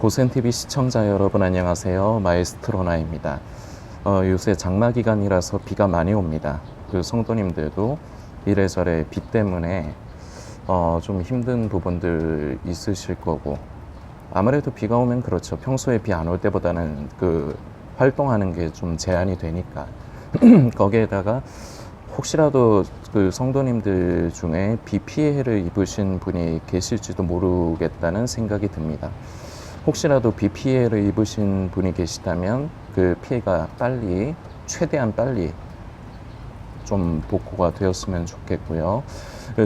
고센TV 시청자 여러분 안녕하세요. 마에스트로나입니다. 요새 장마 기간이라서 비가 많이 옵니다. 그 성도님들도 이래저래 비 때문에 좀 힘든 부분들 있으실 거고, 아무래도 비가 오면 그렇죠. 평소에 비 안 올 때보다는 그 활동하는 게 좀 제한이 되니까 거기에다가 혹시라도 그 성도님들 중에 비 피해를 입으신 분이 계실지도 모르겠다는 생각이 듭니다. 혹시라도 비 피해를 입으신 분이 계시다면 그 피해가 최대한 빨리 좀 복구가 되었으면 좋겠고요.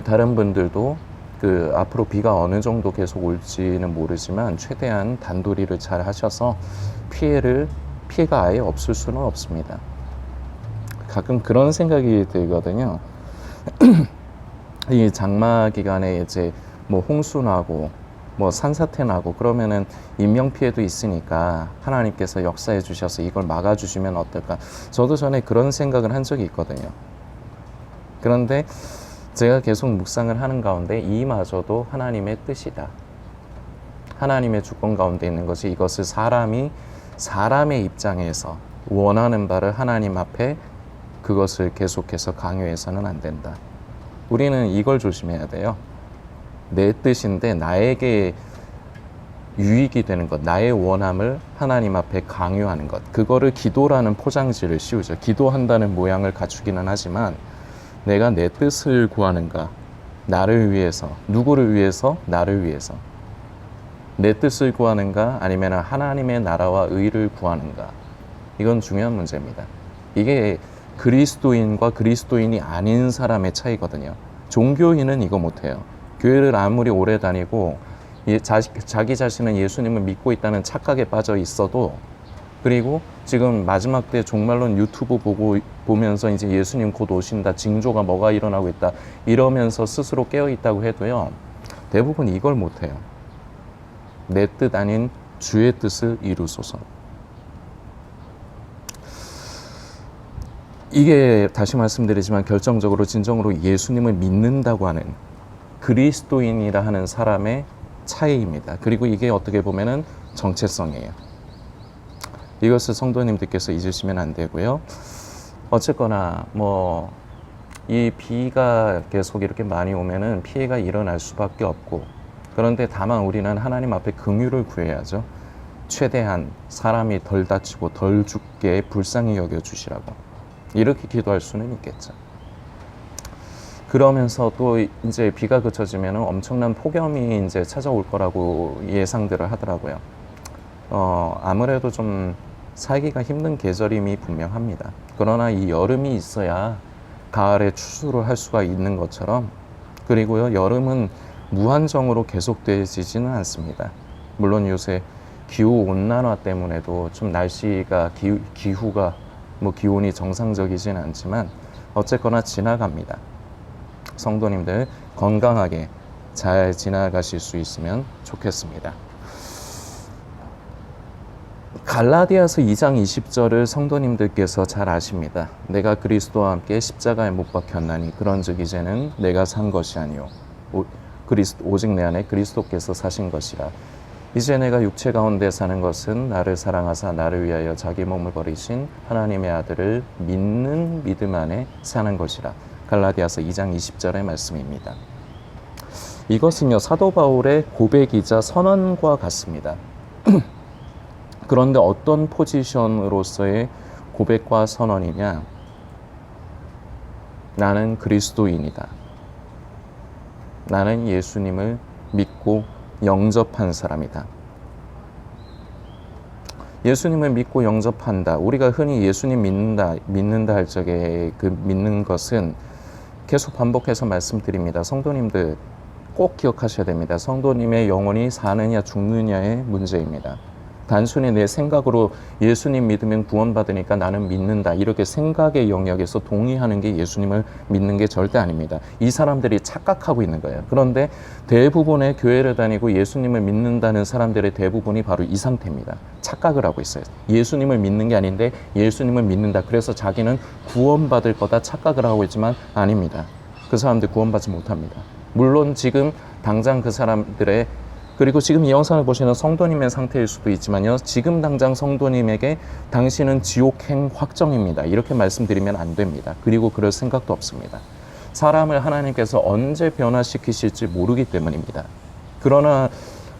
다른 분들도 그 앞으로 비가 어느 정도 계속 올지는 모르지만 최대한 단도리를 잘 하셔서 피해가 아예 없을 수는 없습니다. 가끔 그런 생각이 들거든요. 이 장마 기간에 이제 뭐 홍수 나고 뭐 산사태 나고 그러면은 인명피해도 있으니까 하나님께서 역사해 주셔서 이걸 막아주시면 어떨까. 저도 전에 그런 생각을 한 적이 있거든요. 그런데 제가 계속 묵상을 하는 가운데 이마저도 하나님의 뜻이다. 하나님의 주권 가운데 있는 것이, 이것을 사람의 입장에서 원하는 바를 하나님 앞에 그것을 계속해서 강요해서는 안 된다. 우리는 이걸 조심해야 돼요. 내 뜻인데 나에게 유익이 되는 것, 나의 원함을 하나님 앞에 강요하는 것, 그거를 기도라는 포장지를 씌우죠. 기도한다는 모양을 갖추기는 하지만 내가 내 뜻을 구하는가, 나를 위해서, 누구를 위해서? 나를 위해서. 내 뜻을 구하는가, 아니면 하나님의 나라와 의를 구하는가. 이건 중요한 문제입니다. 이게 그리스도인과 그리스도인이 아닌 사람의 차이거든요. 종교인은 이거 못해요. 교회를 아무리 오래 다니고 자기 자신은 예수님을 믿고 있다는 착각에 빠져 있어도, 그리고 지금 마지막 때 종말론 유튜브 보면서 이제 예수님 곧 오신다, 징조가 뭐가 일어나고 있다 이러면서 스스로 깨어 있다고 해도요, 대부분 이걸 못해요. 내 뜻 아닌 주의 뜻을 이루소서. 이게 다시 말씀드리지만 결정적으로 진정으로 예수님을 믿는다고 하는 그리스도인이라 하는 사람의 차이입니다. 그리고 이게 어떻게 보면은 정체성이에요. 이것을 성도님들께서 잊으시면 안 되고요. 어쨌거나 뭐 이 비가 계속 이렇게 많이 오면은 피해가 일어날 수밖에 없고, 그런데 다만 우리는 하나님 앞에 긍휼을 구해야죠. 최대한 사람이 덜 다치고 덜 죽게 불쌍히 여겨 주시라고, 이렇게 기도할 수는 있겠죠. 그러면서 또 이제 비가 그쳐지면 엄청난 폭염이 이제 찾아올 거라고 예상들을 하더라고요. 아무래도 좀 살기가 힘든 계절임이 분명합니다. 그러나 이 여름이 있어야 가을에 추수를 할 수가 있는 것처럼, 그리고요, 여름은 무한정으로 계속되지는 않습니다. 물론 요새 기후 온난화 때문에도 좀 날씨가 기후가 뭐 기온이 정상적이진 않지만 어쨌거나 지나갑니다. 성도님들 건강하게 잘 지나가실 수 있으면 좋겠습니다. 갈라디아서 2장 20절을 성도님들께서 잘 아십니다. 내가 그리스도와 함께 십자가에 못 박혔나니 그런즉 이제는 내가 산 것이 아니요 오직 내 안에 그리스도께서 사신 것이라. 이제 내가 육체 가운데 사는 것은 나를 사랑하사 나를 위하여 자기 몸을 버리신 하나님의 아들을 믿는 믿음 안에 사는 것이라. 갈라디아서 2장 20절의 말씀입니다. 이것은요, 사도 바울의 고백이자 선언과 같습니다. 그런데 어떤 포지션으로서의 고백과 선언이냐? 나는 그리스도인이다. 나는 예수님을 믿고 영접한 사람이다. 예수님을 믿고 영접한다. 우리가 흔히 예수님 믿는다 할 적에 그 믿는 것은 계속 반복해서 말씀드립니다. 성도님들 꼭 기억하셔야 됩니다. 성도님의 영혼이 사느냐 죽느냐의 문제입니다. 단순히 내 생각으로 예수님 믿으면 구원받으니까 나는 믿는다, 이렇게 생각의 영역에서 동의하는 게 예수님을 믿는 게 절대 아닙니다. 이 사람들이 착각하고 있는 거예요. 그런데 대부분의 교회를 다니고 예수님을 믿는다는 사람들의 대부분이 바로 이 상태입니다. 착각을 하고 있어요. 예수님을 믿는 게 아닌데 예수님을 믿는다, 그래서 자기는 구원받을 거다 착각을 하고 있지만 아닙니다. 그 사람들 구원받지 못합니다. 물론 지금 당장 그 사람들의 그리고 지금 이 영상을 보시는 성도님의 상태일 수도 있지만요. 지금 당장 성도님에게 당신은 지옥행 확정입니다. 이렇게 말씀드리면 안 됩니다. 그리고 그럴 생각도 없습니다. 사람을 하나님께서 언제 변화시키실지 모르기 때문입니다. 그러나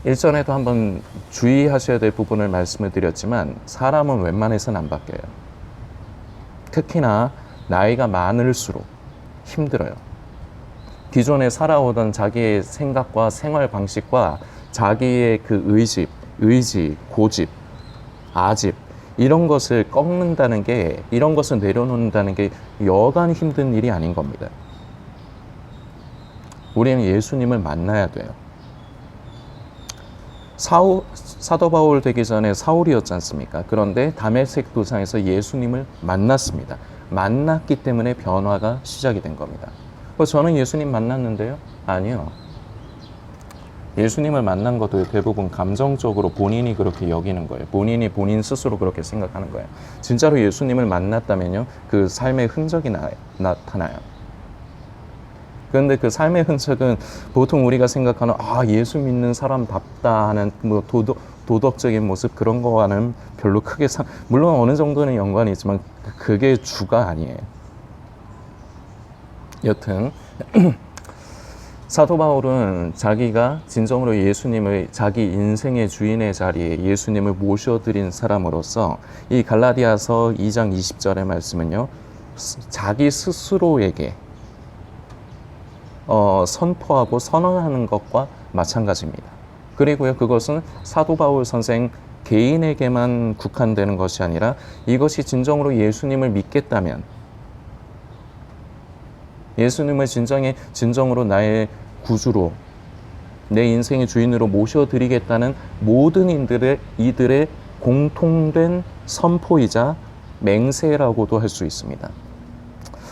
일전에도 한번 주의하셔야 될 부분을 말씀을 드렸지만 사람은 웬만해서는 안 바뀌어요. 특히나 나이가 많을수록 힘들어요. 기존에 살아오던 자기의 생각과 생활 방식과 자기의 그 의지, 고집, 아집 이런 것을 꺾는다는 게, 이런 것을 내려놓는다는 게 여간 힘든 일이 아닌 겁니다. 우리는 예수님을 만나야 돼요. 사도 바울 되기 전에 사울이었지 않습니까? 그런데 다메섹 도상에서 예수님을 만났습니다. 만났기 때문에 변화가 시작이 된 겁니다. 저는 예수님 만났는데요? 아니요. 예수님을 만난 것도 대부분 감정적으로 본인이 그렇게 여기는 거예요. 본인이 본인 스스로 그렇게 생각하는 거예요. 진짜로 예수님을 만났다면요, 그 삶의 흔적이 나타나요. 그런데 그 삶의 흔적은 보통 우리가 생각하는 예수 믿는 사람답다 하는 뭐 도덕적인 모습 그런 거와는 별로 크게 물론 어느 정도는 연관이 있지만 그게 주가 아니에요. 여튼 사도 바울은 자기가 진정으로 예수님을 자기 인생의 주인의 자리에 예수님을 모셔드린 사람으로서 이 갈라디아서 2장 20절의 말씀은요, 자기 스스로에게 선포하고 선언하는 것과 마찬가지입니다. 그리고요, 그것은 사도 바울 선생 개인에게만 국한되는 것이 아니라 이것이 진정으로 예수님을 믿겠다면, 예수님을 진정으로 나의 구주로, 내 인생의 주인으로 모셔드리겠다는 모든 이들의 공통된 선포이자 맹세라고도 할 수 있습니다.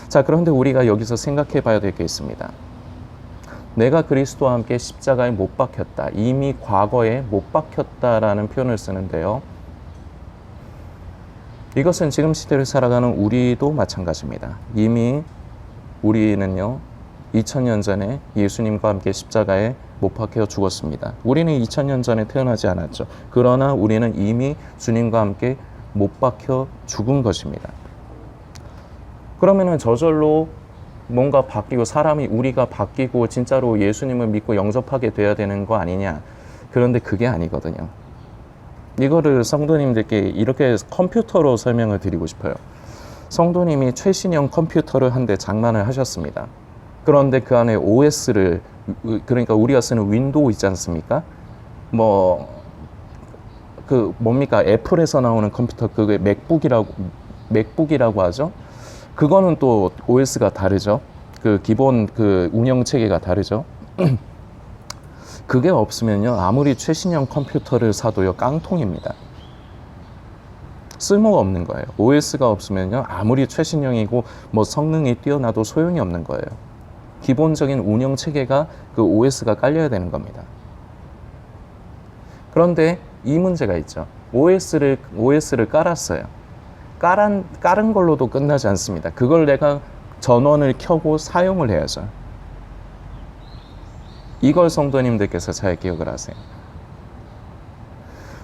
자, 그런데 우리가 여기서 생각해 봐야 될 게 있습니다. 내가 그리스도와 함께 십자가에 못 박혔다. 이미 과거에 못 박혔다라는 표현을 쓰는데요. 이것은 지금 시대를 살아가는 우리도 마찬가지입니다. 이미 우리는요, 2000년 전에 예수님과 함께 십자가에 못 박혀 죽었습니다. 우리는 2000년 전에 태어나지 않았죠. 그러나 우리는 이미 주님과 함께 못 박혀 죽은 것입니다. 그러면은 저절로 뭔가 바뀌고 우리가 바뀌고 진짜로 예수님을 믿고 영접하게 돼야 되는 거 아니냐. 그런데 그게 아니거든요. 이거를 성도님들께 이렇게 컴퓨터로 설명을 드리고 싶어요. 성도님이 최신형 컴퓨터를 한 대 장만을 하셨습니다. 그런데 그 안에 OS를, 그러니까 우리가 쓰는 윈도우 있지 않습니까? 뭡니까? 애플에서 나오는 컴퓨터, 그게 맥북이라고 하죠? 그거는 또 OS가 다르죠. 그 기본 그 운영 체계가 다르죠. 그게 없으면요, 아무리 최신형 컴퓨터를 사도요, 깡통입니다. 쓸모가 없는 거예요. OS가 없으면요, 아무리 최신형이고 뭐 성능이 뛰어나도 소용이 없는 거예요. 기본적인 운영 체계가 그 OS가 깔려야 되는 겁니다. 그런데 이 문제가 있죠. OS를 깔았어요. 깔은 걸로도 끝나지 않습니다. 그걸 내가 전원을 켜고 사용을 해야죠. 이걸 성도님들께서 잘 기억을 하세요.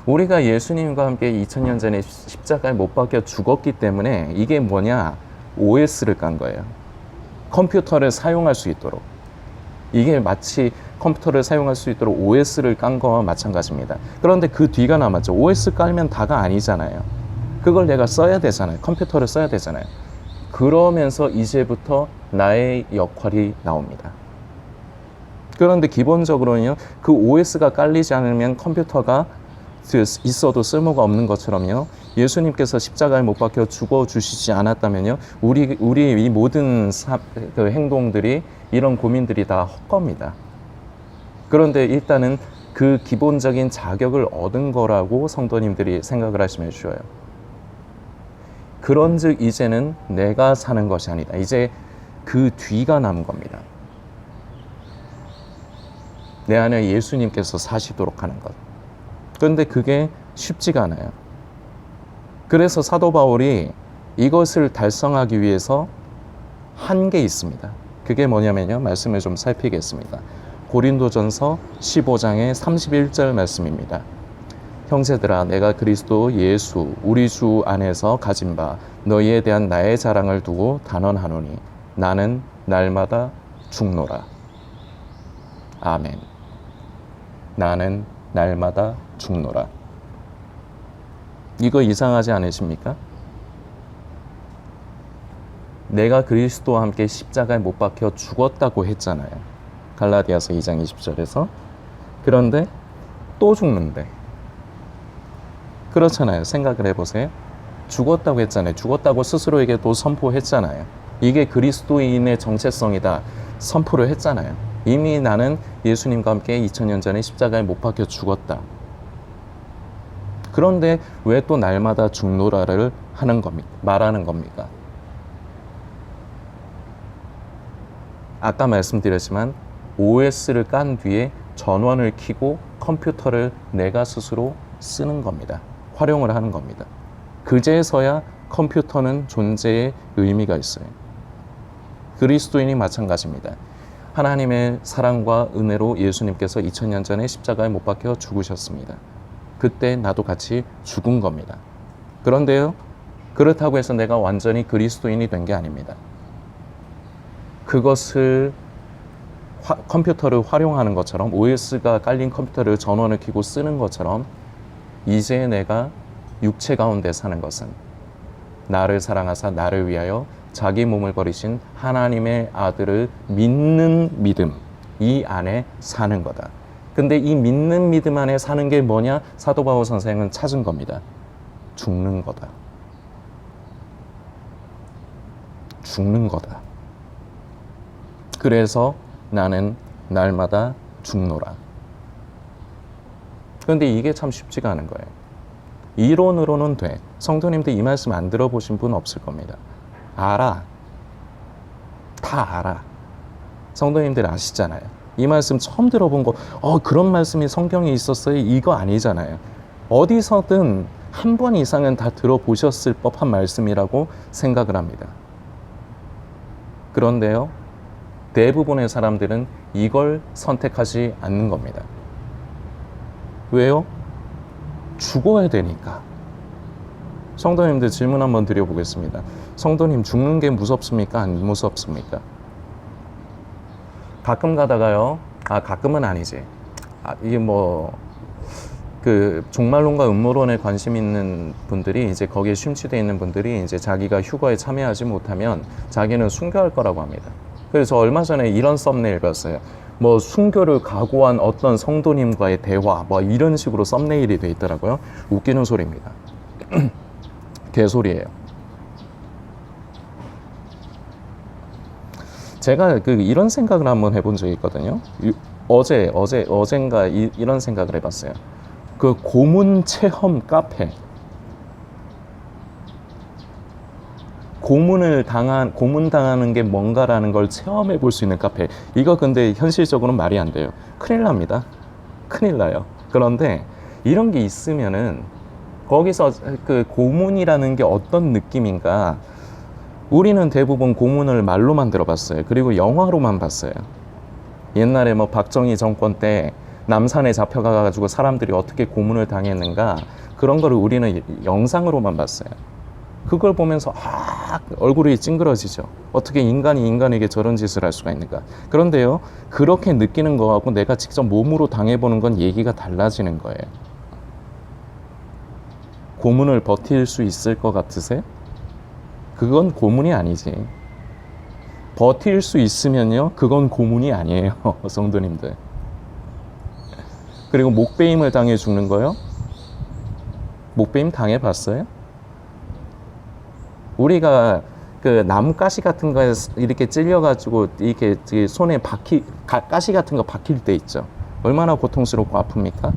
우리가 예수님과 함께 2000년 전에 십자가에 못 박혀 죽었기 때문에 이게 뭐냐? OS를 깐 거예요. 컴퓨터를 사용할 수 있도록. 이게 마치 컴퓨터를 사용할 수 있도록 OS를 깐 거와 마찬가지입니다. 그런데 그 뒤가 남았죠. OS 깔면 다가 아니잖아요. 그걸 내가 써야 되잖아요. 컴퓨터를 써야 되잖아요. 그러면서 이제부터 나의 역할이 나옵니다. 그런데 기본적으로는요, 그 OS가 깔리지 않으면 컴퓨터가 있어도 쓸모가 없는 것처럼요, 예수님께서 십자가에 못 박혀 죽어주시지 않았다면요, 우리 이 모든 그 행동들이, 이런 고민들이 다 헛겁니다. 그런데 일단은 그 기본적인 자격을 얻은 거라고 성도님들이 생각을 하시면 쉬워요. 그런즉 이제는 내가 사는 것이 아니다. 이제 그 뒤가 남은 겁니다. 내 안에 예수님께서 사시도록 하는 것. 그런데 그게 쉽지가 않아요. 그래서 사도 바울이 이것을 달성하기 위해서 한 게 있습니다. 그게 뭐냐면요, 말씀을 좀 살피겠습니다. 고린도전서 15장의 31절 말씀입니다. 형제들아, 내가 그리스도 예수 우리 주 안에서 가진 바 너희에 대한 나의 자랑을 두고 단언하노니 나는 날마다 죽노라. 아멘. 나는 날마다 죽노라. 이거 이상하지 않으십니까? 내가 그리스도와 함께 십자가에 못 박혀 죽었다고 했잖아요. 갈라디아서 2장 20절에서. 그런데 또 죽는데. 그렇잖아요. 생각을 해보세요. 죽었다고 했잖아요. 죽었다고 스스로에게도 선포했잖아요. 이게 그리스도인의 정체성이다. 선포를 했잖아요. 이미 나는 예수님과 함께 2000년 전에 십자가에 못 박혀 죽었다. 그런데 왜 또 날마다 죽노라를 하는 겁니까? 말하는 겁니까? 아까 말씀드렸지만 OS를 깐 뒤에 전원을 켜고 컴퓨터를 내가 스스로 쓰는 겁니다. 활용을 하는 겁니다. 그제서야 컴퓨터는 존재의 의미가 있어요. 그리스도인이 마찬가지입니다. 하나님의 사랑과 은혜로 예수님께서 2000년 전에 십자가에 못 박혀 죽으셨습니다. 그때 나도 같이 죽은 겁니다. 그런데요, 그렇다고 해서 내가 완전히 그리스도인이 된 게 아닙니다. 그것을 컴퓨터를 활용하는 것처럼, OS가 깔린 컴퓨터를 전원을 켜고 쓰는 것처럼 이제 내가 육체 가운데 사는 것은 나를 사랑하사 나를 위하여 자기 몸을 버리신 하나님의 아들을 믿는 믿음, 이 안에 사는 거다. 근데 이 믿는 믿음 안에 사는 게 뭐냐? 사도 바울 선생은 찾은 겁니다. 죽는 거다. 죽는 거다. 그래서 나는 날마다 죽노라. 그런데 이게 참 쉽지가 않은 거예요. 이론으로는 돼. 성도님들 이 말씀 안 들어보신 분 없을 겁니다. 알아. 다 알아. 성도님들 아시잖아요. 이 말씀 처음 들어본 거, 그런 말씀이 성경에 있었어요? 이거 아니잖아요. 어디서든 한 번 이상은 다 들어보셨을 법한 말씀이라고 생각을 합니다. 그런데요, 대부분의 사람들은 이걸 선택하지 않는 겁니다. 왜요? 죽어야 되니까. 성도님들 질문 한번 드려보겠습니다. 성도님, 죽는 게 무섭습니까? 안 무섭습니까? 가끔 가다가요, 가끔은 아니지. 이게 종말론과 음모론에 관심 있는 분들이, 이제 거기에 심취되어 있는 분들이 이제 자기가 휴거에 참여하지 못하면 자기는 순교할 거라고 합니다. 그래서 얼마 전에 이런 썸네일 봤어요. 순교를 각오한 어떤 성도님과의 대화, 이런 식으로 썸네일이 돼 있더라고요. 웃기는 소리입니다. 개소리예요. 제가 이런 생각을 한번 해본 적이 있거든요. 어젠가 이런 생각을 해봤어요. 고문 체험 카페. 고문 당하는 게 뭔가라는 걸 체험해 볼 수 있는 카페. 이거 근데 현실적으로는 말이 안 돼요. 큰일 납니다. 큰일 나요. 그런데 이런 게 있으면은 거기서 고문이라는 게 어떤 느낌인가. 우리는 대부분 고문을 말로만 들어봤어요. 그리고 영화로만 봤어요. 옛날에 박정희 정권 때 남산에 잡혀가가지고 사람들이 어떻게 고문을 당했는가, 그런 거를 우리는 영상으로만 봤어요. 그걸 보면서 얼굴이 찡그러지죠. 어떻게 인간이 인간에게 저런 짓을 할 수가 있는가. 그런데요, 그렇게 느끼는 거하고 내가 직접 몸으로 당해보는 건 얘기가 달라지는 거예요. 고문을 버틸 수 있을 것 같으세요? 그건 고문이 아니지. 버틸 수 있으면요, 그건 고문이 아니에요. 성도님들. 그리고 목베임을 당해 죽는 거요? 목베임 당해봤어요? 우리가 나뭇가시 같은 거에 이렇게 찔려가지고 이렇게 손에 가시 같은 거 박힐 때 있죠. 얼마나 고통스럽고 아픕니까?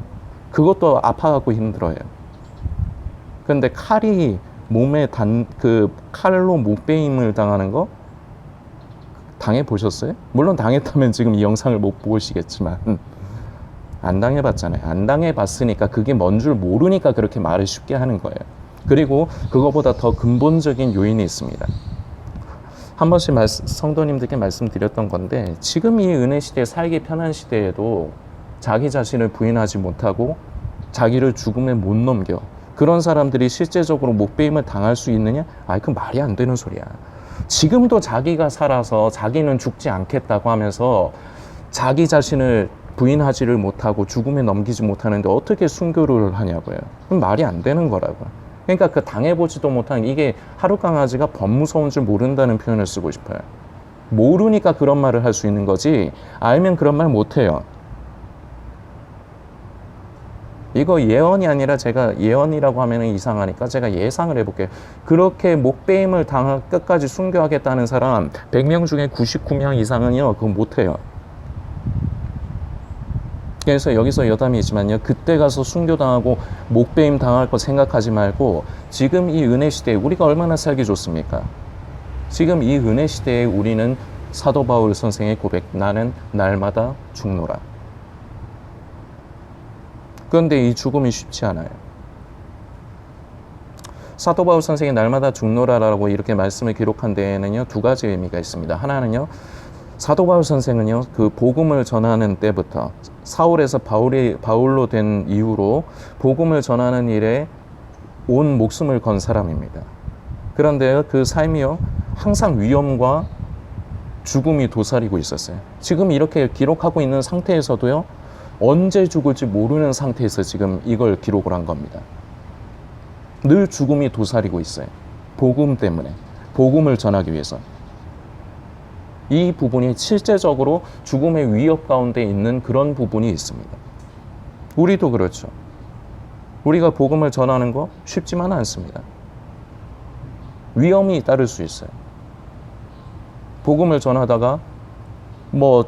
그것도 아파갖고 힘들어요. 근데 칼이 몸에 칼로 목베임을 당하는 거 당해보셨어요? 물론 당했다면 지금 이 영상을 못 보시겠지만 안 당해봤잖아요. 안 당해봤으니까 그게 뭔 줄 모르니까 그렇게 말을 쉽게 하는 거예요. 그리고 그거보다 더 근본적인 요인이 있습니다. 한 번씩 성도님들께 말씀드렸던 건데, 지금 이 은혜 시대, 살기 편한 시대에도 자기 자신을 부인하지 못하고 자기를 죽음에 못 넘겨. 그런 사람들이 실제적으로 목배임을 당할 수 있느냐? 그건 말이 안 되는 소리야. 지금도 자기가 살아서 자기는 죽지 않겠다고 하면서 자기 자신을 부인하지를 못하고 죽음에 넘기지 못하는데 어떻게 순교를 하냐고요. 그건 말이 안 되는 거라고. 그러니까 그 당해보지도 못한, 이게 하루 강아지가 범 무서운 줄 모른다는 표현을 쓰고 싶어요. 모르니까 그런 말을 할 수 있는 거지, 알면 그런 말 못해요. 이거 예언이 아니라, 제가 예언이라고 하면 이상하니까 제가 예상을 해볼게요. 그렇게 목배임을 당하 끝까지 순교하겠다는 사람 100명 중에 99명 이상은요, 그거 못해요. 그래서 여기서 여담이 있지만요, 그때 가서 순교당하고 목배임 당할 거 생각하지 말고, 지금 이 은혜 시대에 우리가 얼마나 살기 좋습니까? 지금 이 은혜 시대에 우리는 사도 바울 선생의 고백, 나는 날마다 죽노라. 그런데 이 죽음이 쉽지 않아요. 사도 바울 선생이 날마다 죽노라라고 이렇게 말씀을 기록한 데에는요, 두 가지 의미가 있습니다. 하나는요, 사도 바울 선생은요, 그 복음을 전하는 때부터, 사울에서 바울로 된 이후로 복음을 전하는 일에 온 목숨을 건 사람입니다. 그런데 그 삶이요, 항상 위험과 죽음이 도사리고 있었어요. 지금 이렇게 기록하고 있는 상태에서도요, 언제 죽을지 모르는 상태에서 지금 이걸 기록을 한 겁니다. 늘 죽음이 도사리고 있어요. 복음 때문에, 복음을 전하기 위해서. 이 부분이 실제적으로 죽음의 위협 가운데 있는 그런 부분이 있습니다. 우리도 그렇죠. 우리가 복음을 전하는 거 쉽지만 않습니다. 위험이 따를 수 있어요. 복음을 전하다가 뭐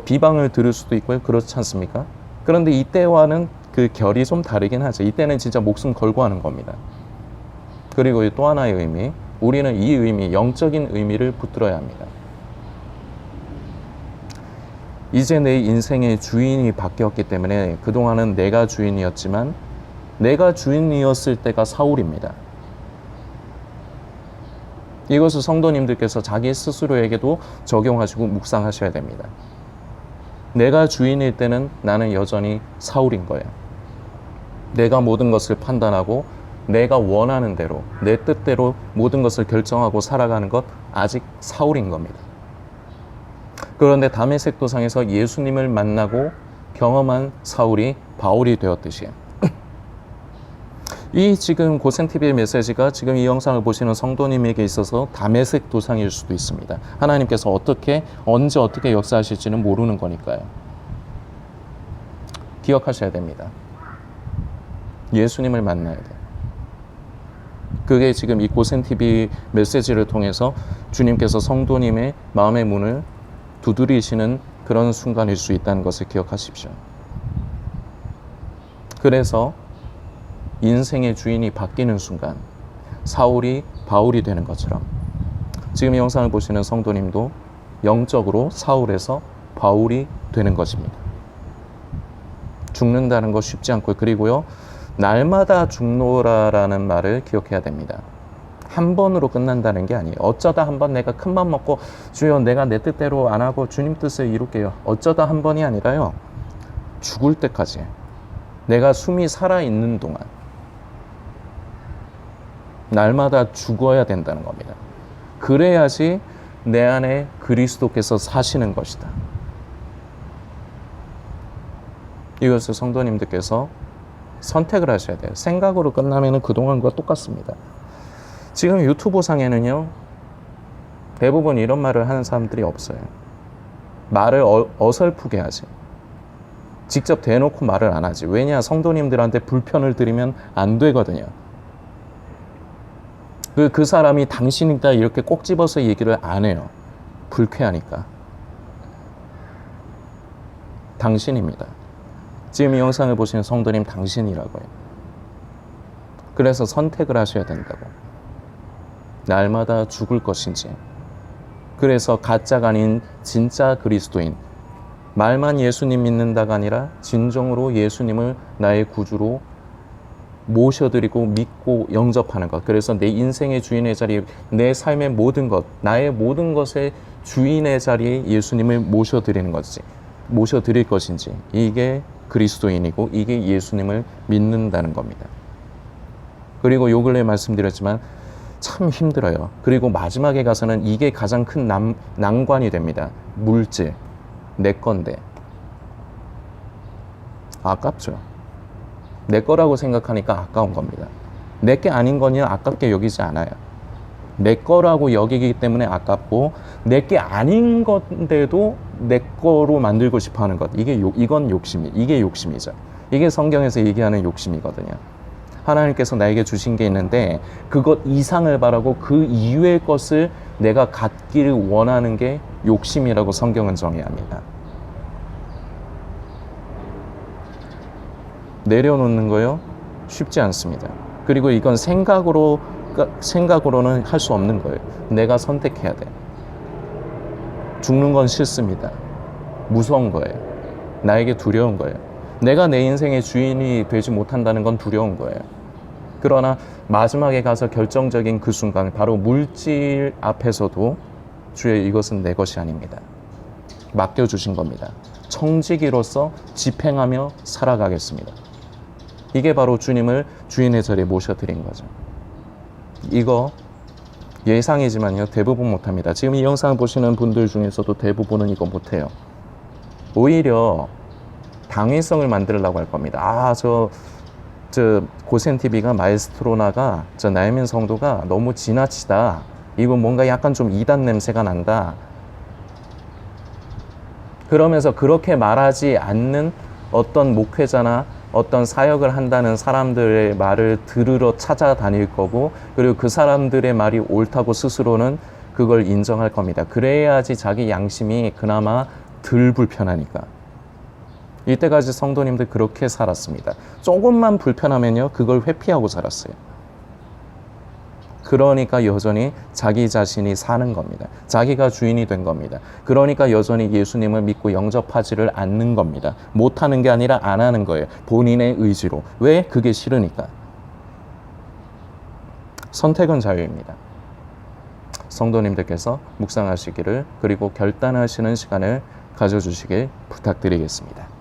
비방을 들을 수도 있고요. 그렇지 않습니까? 그런데 이때와는 그 결이 좀 다르긴 하죠. 이때는 진짜 목숨 걸고 하는 겁니다. 그리고 또 하나의 의미, 우리는 이 의미, 영적인 의미를 붙들어야 합니다. 이제 내 인생의 주인이 바뀌었기 때문에, 그동안은 내가 주인이었지만 내가 주인이었을 때가 사울입니다. 이것을 성도님들께서 자기 스스로에게도 적용하시고 묵상하셔야 됩니다. 내가 주인일 때는 나는 여전히 사울인 거예요. 내가 모든 것을 판단하고 내가 원하는 대로, 내 뜻대로 모든 것을 결정하고 살아가는 것, 아직 사울인 겁니다. 그런데 다메섹 도상에서 예수님을 만나고 경험한 사울이 바울이 되었듯이, 이 지금 고센TV의 메시지가 지금 이 영상을 보시는 성도님에게 있어서 다메섹 도상일 수도 있습니다. 하나님께서 어떻게, 언제 어떻게 역사하실지는 모르는 거니까요. 기억하셔야 됩니다. 예수님을 만나야 돼요. 그게 지금 이 고센TV 메시지를 통해서 주님께서 성도님의 마음의 문을 두드리시는 그런 순간일 수 있다는 것을 기억하십시오. 그래서 인생의 주인이 바뀌는 순간, 사울이 바울이 되는 것처럼 지금 이 영상을 보시는 성도님도 영적으로 사울에서 바울이 되는 것입니다. 죽는다는 거 쉽지 않고, 그리고요, 날마다 죽노라라는 말을 기억해야 됩니다. 한 번으로 끝난다는 게 아니에요. 어쩌다 한 번 내가 큰맘 먹고 주여 내가 내 뜻대로 안 하고 주님 뜻을 이룰게요. 어쩌다 한 번이 아니라요, 죽을 때까지, 내가 숨이 살아있는 동안 날마다 죽어야 된다는 겁니다. 그래야지 내 안에 그리스도께서 사시는 것이다. 이것을 성도님들께서 선택을 하셔야 돼요. 생각으로 끝나면 그동안과 똑같습니다. 지금 유튜브 상에는요, 대부분 이런 말을 하는 사람들이 없어요. 말을 어설프게 하지. 직접 대놓고 말을 안 하지. 왜냐? 성도님들한테 불편을 드리면 안 되거든요. 그 사람이 당신이다 이렇게 꼭 집어서 얘기를 안 해요. 불쾌하니까. 당신입니다. 지금 이 영상을 보시는 성도님, 당신이라고요. 그래서 선택을 하셔야 된다고. 날마다 죽을 것인지, 그래서 가짜가 아닌 진짜 그리스도인, 말만 예수님 믿는다가 아니라 진정으로 예수님을 나의 구주로 모셔드리고 믿고 영접하는 것. 그래서 내 인생의 주인의 자리에, 내 삶의 모든 것, 나의 모든 것의 주인의 자리에 예수님을 모셔드릴 것인지, 이게 그리스도인이고 이게 예수님을 믿는다는 겁니다. 그리고 요 근래 말씀드렸지만 참 힘들어요. 그리고 마지막에 가서는 이게 가장 큰 난관이 됩니다. 물질, 내 건데 아깝죠. 내 거라고 생각하니까 아까운 겁니다. 내 게 아닌 거냐 아깝게 여기지 않아요. 내 거라고 여기기 때문에 아깝고, 내 게 아닌 건데도 내 거로 만들고 싶어 하는 것, 이건 이게 욕심이죠. 이게 성경에서 얘기하는 욕심이거든요. 하나님께서 나에게 주신 게 있는데 그것 이상을 바라고 그 이외의 것을 내가 갖기를 원하는 게 욕심이라고 성경은 정의합니다. 내려놓는 거요? 쉽지 않습니다. 그리고 이건 생각으로는 할 수 없는 거예요. 내가 선택해야 돼. 죽는 건 싫습니다. 무서운 거예요. 나에게 두려운 거예요. 내가 내 인생의 주인이 되지 못한다는 건 두려운 거예요. 그러나 마지막에 가서 결정적인 그 순간, 바로 물질 앞에서도 주여, 이것은 내 것이 아닙니다. 맡겨주신 겁니다. 청지기로서 집행하며 살아가겠습니다. 이게 바로 주님을 주인의 자리에 모셔드린 거죠. 이거 예상이지만요, 대부분 못합니다. 지금 이 영상을 보시는 분들 중에서도 대부분은 이거 못해요. 오히려 당위성을 만들려고 할 겁니다. 저 고센TV가 마에스트로나가 저 나혜민 성도가 너무 지나치다. 이거 뭔가 약간 좀 이단 냄새가 난다. 그러면서 그렇게 말하지 않는 어떤 목회자나 어떤 사역을 한다는 사람들의 말을 들으러 찾아다닐 거고, 그리고 그 사람들의 말이 옳다고 스스로는 그걸 인정할 겁니다. 그래야지 자기 양심이 그나마 덜 불편하니까. 이때까지 성도님들 그렇게 살았습니다. 조금만 불편하면요, 그걸 회피하고 살았어요. 그러니까 여전히 자기 자신이 사는 겁니다. 자기가 주인이 된 겁니다. 그러니까 여전히 예수님을 믿고 영접하지를 않는 겁니다. 못하는 게 아니라 안 하는 거예요. 본인의 의지로. 왜? 그게 싫으니까. 선택은 자유입니다. 성도님들께서 묵상하시기를, 그리고 결단하시는 시간을 가져주시길 부탁드리겠습니다.